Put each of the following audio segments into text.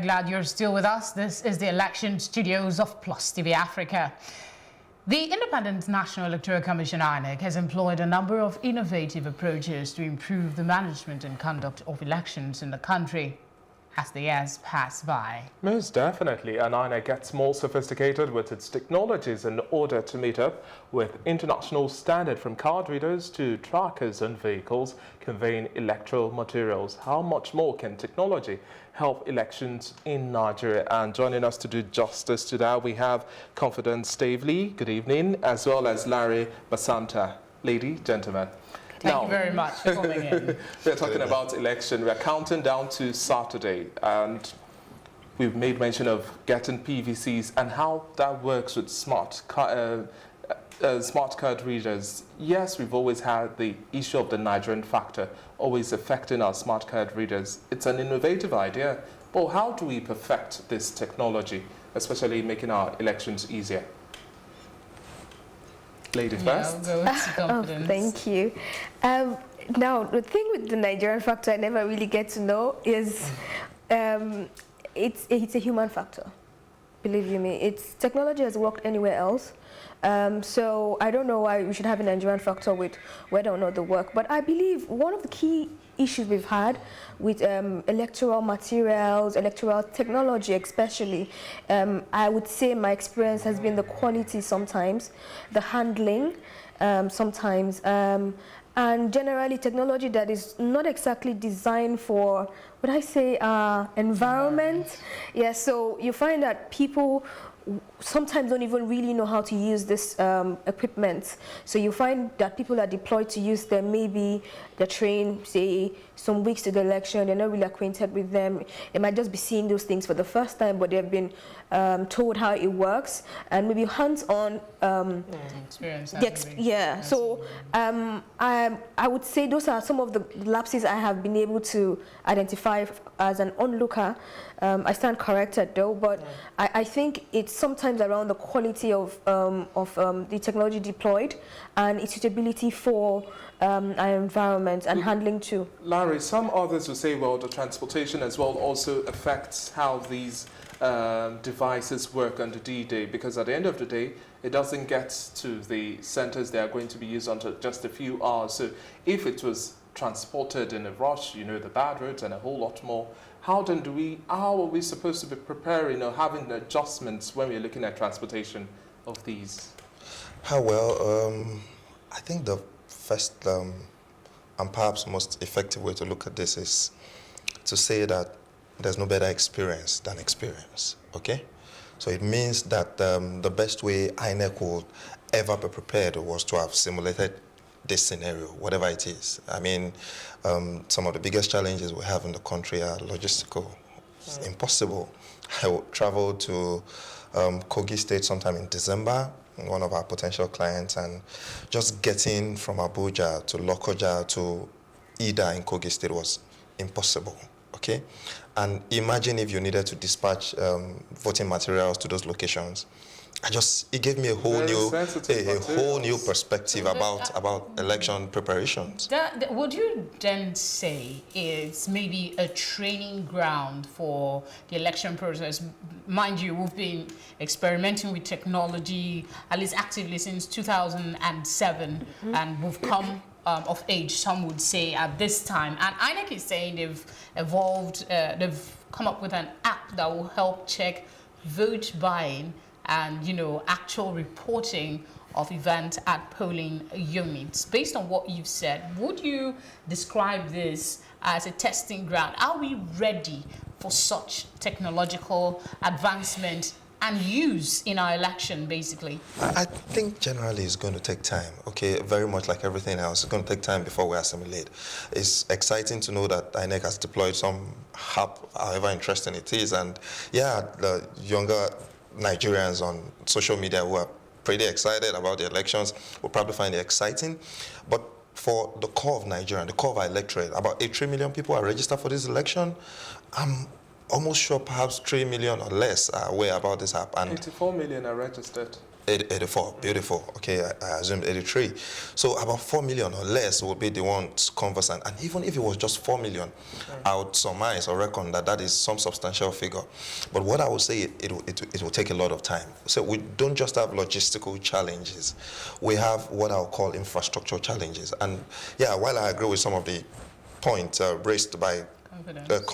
glad you're still with us. This is the election studios of Plus TV Africa. The Independent National Electoral Commission, INEC, has employed a number of innovative approaches to improve the management and conduct of elections in the country as the years pass by. Most definitely, and INEC gets more sophisticated with its technologies in order to meet up with international standard, from card readers to trackers on vehicles conveying electoral materials. How much more can technology help elections in Nigeria? And joining us to do justice to that, we have Confidence Stavely, good evening, as well as Larry Basanta. Lady, gentlemen. Thank you very much for coming in. We're talking about election. We're counting down to Saturday, and we've made mention of getting PVCs and how that works with smart card readers. Yes, we've always had the issue of the Nigerian factor always affecting our smart card readers. It's an innovative idea, but how do we perfect this technology, especially making our elections easier? Lady first. Oh, thank you. Now, the thing with the Nigerian factor I never really get to know is it's a human factor. Believe you me, technology has worked anywhere else. So I don't know why we should have a Nigerian factor with whether or not they work. But I believe one of the key issues we've had with electoral materials, electoral technology especially, I would say my experience has been the quality sometimes, the handling sometimes, and generally technology that is not exactly designed for, would I say, environment. Yeah, so you find that people sometimes don't even really know how to use this equipment. So you find that people are deployed to use them. Maybe they're trained, say, some weeks to the election, they're not really acquainted with them. They might just be seeing those things for the first time, but they've been told how it works, and maybe hands-on experience. Yeah, so I would say those are some of the lapses I have been able to identify as an onlooker. I stand corrected though, but I think it's sometimes around the quality of the technology deployed and its suitability for our environment and handling too. Larry, some others will say, well, the transportation as well also affects how these devices work on the D-Day, because at the end of the day, it doesn't get to the centers they are going to be used until just a few hours. So if it was transported in a rush, you know, the bad roads and a whole lot more, how are we supposed to be preparing or having adjustments when we're looking at transportation of these? I think the first and perhaps most effective way to look at this is to say that there's no better experience than experience, okay? So it means that the best way INEC would ever be prepared was to have simulated this scenario, whatever it is. I mean, some of the biggest challenges we have in the country are logistical. It's impossible. I traveled to Kogi State sometime in December, one of our potential clients, and just getting from Abuja to Lokoja to Ida in Kogi State was impossible, okay? And imagine if you needed to dispatch voting materials to those locations. It gave me a whole new perspective about election preparations. Would you then say it's maybe a training ground for the election process? Mind you, we've been experimenting with technology at least actively since 2007, and we've come of age, some would say, at this time. And INEC is saying they've evolved, they've come up with an app that will help check vote buying and, you know, actual reporting of events at polling units. Based on what you've said, would you describe this as a testing ground? Are we ready for such technological advancement and use in our election, basically? I think generally it's going to take time, okay? Very much like everything else, it's going to take time before we assimilate. It's exciting to know that INEC has deployed some app, however interesting it is, and yeah, the younger Nigerians on social media who are pretty excited about the elections will probably find it exciting. But for the core of Nigeria, the core of our electorate, about 3 million people are registered for this election. I'm almost sure perhaps 3 million or less are aware about this app. And 84 million are registered. 84, beautiful. Okay, I assumed 83. So about 4 million or less will be the ones conversant. And even if it was just 4 million, I would surmise or reckon that that is some substantial figure. But what I would say, it will take a lot of time. So we don't just have logistical challenges. We have what I'll call infrastructure challenges. And yeah, while I agree with some of the points raised by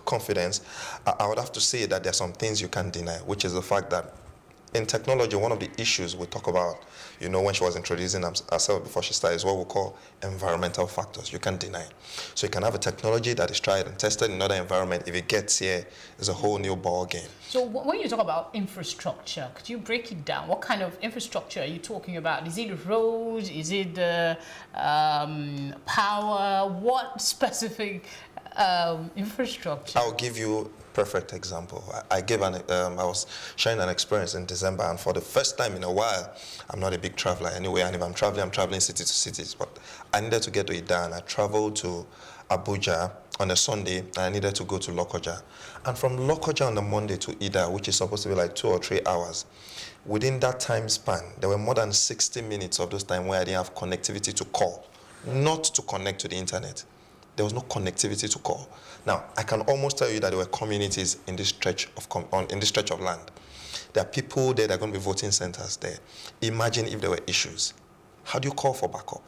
confidence, I would have to say that there are some things you can't deny, which is the fact that in technology, one of the issues we talk about, you know, when she was introducing herself before she started, is what we call environmental factors. You can't deny. So you can have a technology that is tried and tested in another environment. If it gets here, it's a whole new ball game. So when you talk about infrastructure, could you break it down? What kind of infrastructure are you talking about? Is it roads? Is it the power? What specific infrastructure? I'll give you perfect example. I was sharing an experience in December, and for the first time in a while, I'm not a big traveler anyway, and if I'm traveling city to cities, but I needed to get to Idan. I traveled to Abuja on a Sunday, and I needed to go to Lokoja. And from Lokoja on the Monday to Ida, which is supposed to be like 2 or 3 hours, within that time span, there were more than 60 minutes of those time where I didn't have connectivity to call, not to connect to the internet. There was no connectivity to call. Now, I can almost tell you that there were communities in this stretch of land. There are people there that are going to be voting centers there. Imagine if there were issues. How do you call for backup?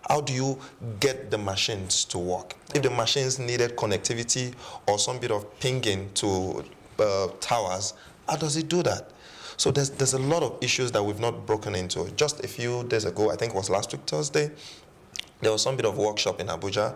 How do you get the machines to work? If the machines needed connectivity or some bit of pinging to towers, how does it do that? So there's a lot of issues that we've not broken into. Just a few days ago, I think it was last week, Thursday, there was some bit of workshop in Abuja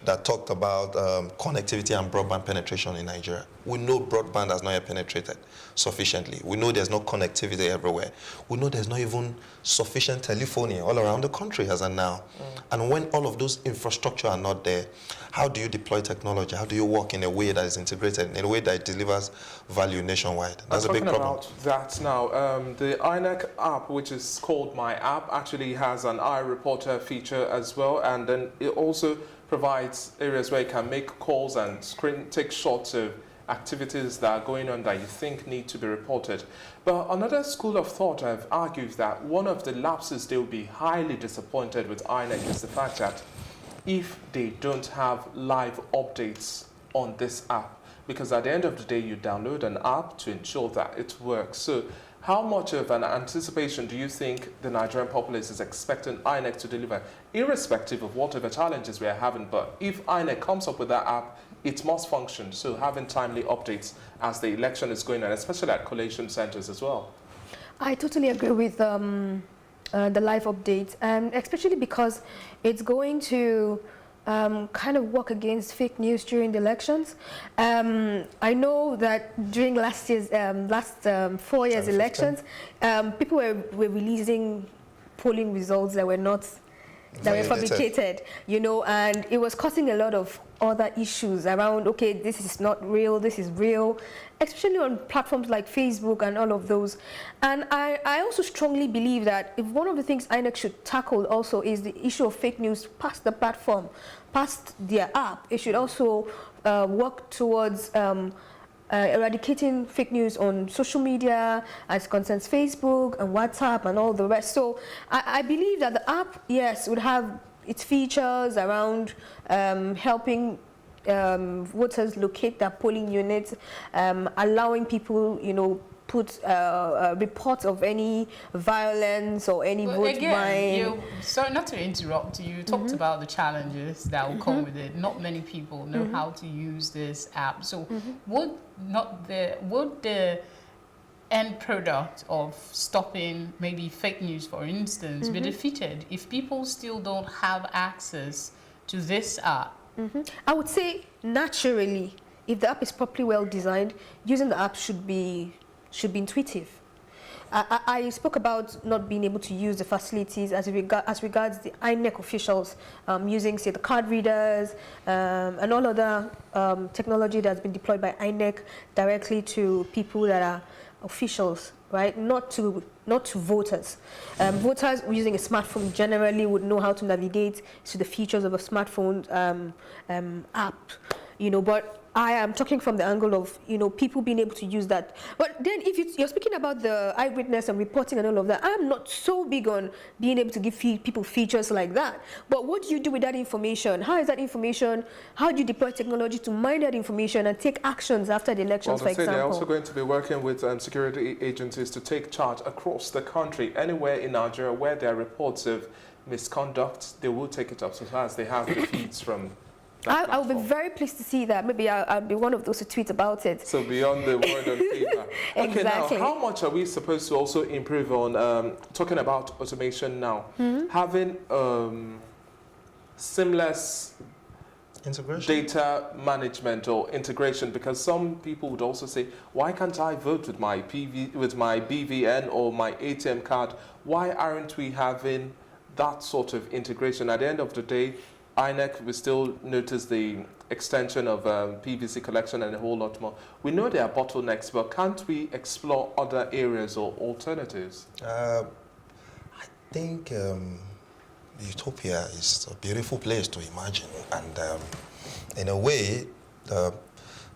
that talked about connectivity and broadband penetration in Nigeria. We know broadband has not yet penetrated sufficiently. We know there's no connectivity everywhere. We know there's not even sufficient telephony all around the country as of now. And when all of those infrastructure are not there, how do you deploy technology? How do you work in a way that is integrated, in a way that delivers value nationwide? That's a big problem. About that now, the INEC app, which is called My App, actually has an iReporter feature as well, and then it also provides areas where you can make calls and take shots of activities that are going on that you think need to be reported. But another school of thought have argued that one of the lapses they will be highly disappointed with INEC is the fact that if they don't have live updates on this app, because at the end of the day you download an app to ensure that it works. So how much of an anticipation do you think the Nigerian populace is expecting INEC to deliver, irrespective of whatever challenges we are having? But if INEC comes up with that app, it must function. So having timely updates as the election is going on, especially at collation centers as well. I totally agree with the live updates, and especially because it's going to kind of work against fake news during the elections. I know that during last 4 years elections, people were releasing polling results that were not were fabricated, you know, and it was causing a lot of other issues around, okay, this is not real, this is real, especially on platforms like Facebook and all of those. And I also strongly believe that if one of the things INEC should tackle also is the issue of fake news past the platform, past their app, it should also work towards eradicating fake news on social media as concerns Facebook and WhatsApp and all the rest. So I believe that the app, yes, would have its features around helping voters locate their polling units, allowing people, you know, put reports of any violence or any vote buying. Sorry, not to interrupt you, talked about the challenges that will come with it. Not many people know how to use this app. So would the end product of stopping maybe fake news, for instance, be defeated if people still don't have access to this app? I would say naturally, if the app is properly well designed, using the app should be intuitive. I spoke about not being able to use the facilities as regards the INEC officials using, say, the card readers and all other technology that's been deployed by INEC directly to people that are officials, right? Not to voters. Voters using a smartphone generally would know how to navigate to the features of a smartphone app. but I am talking from the angle of, people being able to use that. But then if you're speaking about the eyewitness and reporting and all of that, I'm not so big on being able to give people features like that. But what do you do with that information? How is that information, how do you deploy technology to mine that information and take actions after the elections, for example? They're also going to be working with security agencies to take charge across the country. Anywhere in Nigeria where there are reports of misconduct, they will take it up so as they have the feeds from I'll be very pleased to see that. Maybe I'll be one of those who tweet about it. So beyond the word on paper. Okay, exactly. now, how much are we supposed to also improve on, talking about automation now, having seamless integration, data management or integration? Because some people would also say, why can't I vote with my BVN or my ATM card? Why aren't we having that sort of integration? At the end of the day, INEC will still notice the extension of PVC collection and a whole lot more. We know there are bottlenecks, but can't we explore other areas or alternatives? I think Utopia is a beautiful place to imagine, and in a way,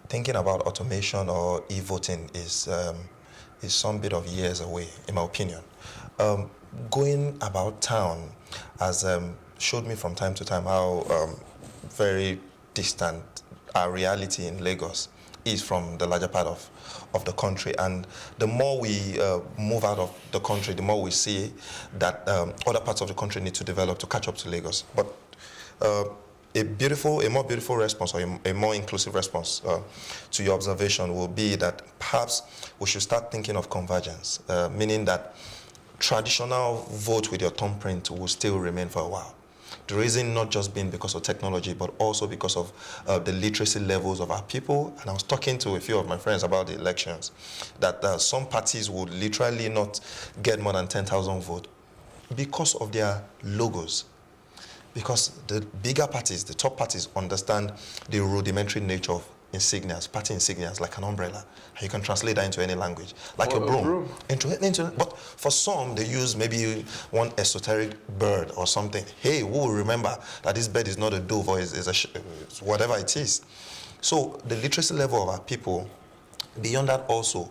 thinking about automation or e-voting is some bit of years away, in my opinion. Going about town as showed me from time to time how very distant our reality in Lagos is from the larger part of the country. And the more we move out of the country, the more we see that other parts of the country need to develop to catch up to Lagos. But a more beautiful response, or a more inclusive response to your observation will be that perhaps we should start thinking of convergence, meaning that traditional vote with your thumbprint will still remain for a while. The reason not just being because of technology, but also because of the literacy levels of our people. And I was talking to a few of my friends about the elections, that some parties would literally not get more than 10,000 votes because of their logos. Because the bigger parties, the top parties, understand the rudimentary nature of insignias, party insignias, like an umbrella. And you can translate that into any language, like a broom. But for some, they use maybe one esoteric bird or something. Hey, who will remember that this bird is not a dove or is whatever it is? So the literacy level of our people, beyond that also,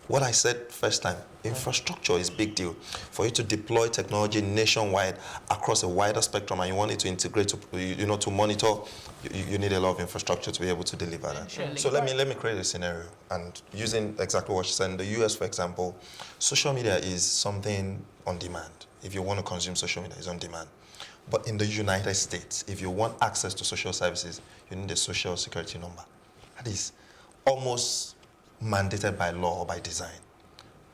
what I said first time, infrastructure is a big deal. For you to deploy technology nationwide across a wider spectrum, and you want it to integrate, to monitor, you need a lot of infrastructure to be able to deliver that. Surely. So let me create a scenario, and using exactly what she said. In the US, for example, social media is something on demand. If you want to consume social media, it's on demand. But in the United States, if you want access to social services, you need a social security number. That is almost mandated by law or by design.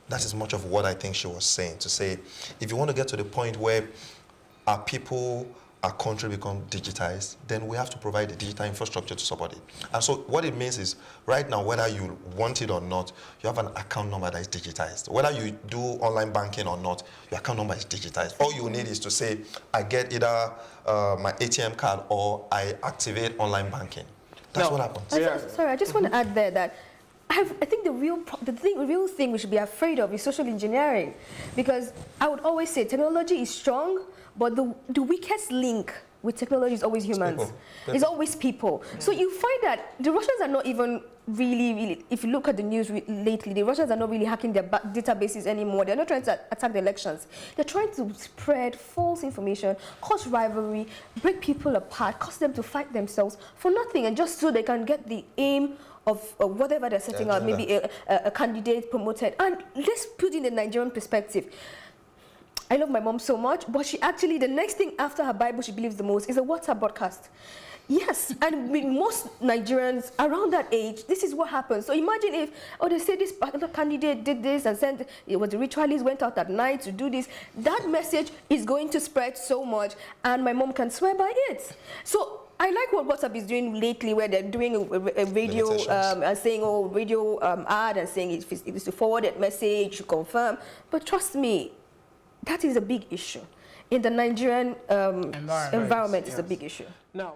That is much of what I think she was saying, to say, if you want to get to the point where our people, our country become digitized, then we have to provide the digital infrastructure to support it. And so what it means is, right now, whether you want it or not, you have an account number that is digitized. Whether you do online banking or not, your account number is digitized. All you need is to say, I get either my ATM card or I activate online banking. That's what happens. Sorry, I just want to add there that I think the real thing we should be afraid of is social engineering, because I would always say technology is strong, but the weakest link with technology is always humans. It's always people. So you find that the Russians are not even really, if you look at the news lately, the Russians are not really hacking their databases anymore. They're not trying to attack the elections. They're trying to spread false information, cause rivalry, break people apart, cause them to fight themselves for nothing, and just so they can get the aim of whatever they're setting out, maybe a candidate promoted. And let's put in the Nigerian perspective. I love my mom so much, but she actually, the next thing after her Bible she believes the most is a WhatsApp broadcast. Yes, and with most Nigerians around that age, this is what happens. So imagine if, they say this particular candidate did this and sent, it was the ritualist, went out at night to do this. That message is going to spread so much, and my mom can swear by it. So I like what WhatsApp is doing lately, where they're doing a radio and saying, radio ad, and saying if it's a forwarded message, you confirm. But trust me, that is a big issue. In the Nigerian environment, it's a big issue. Now.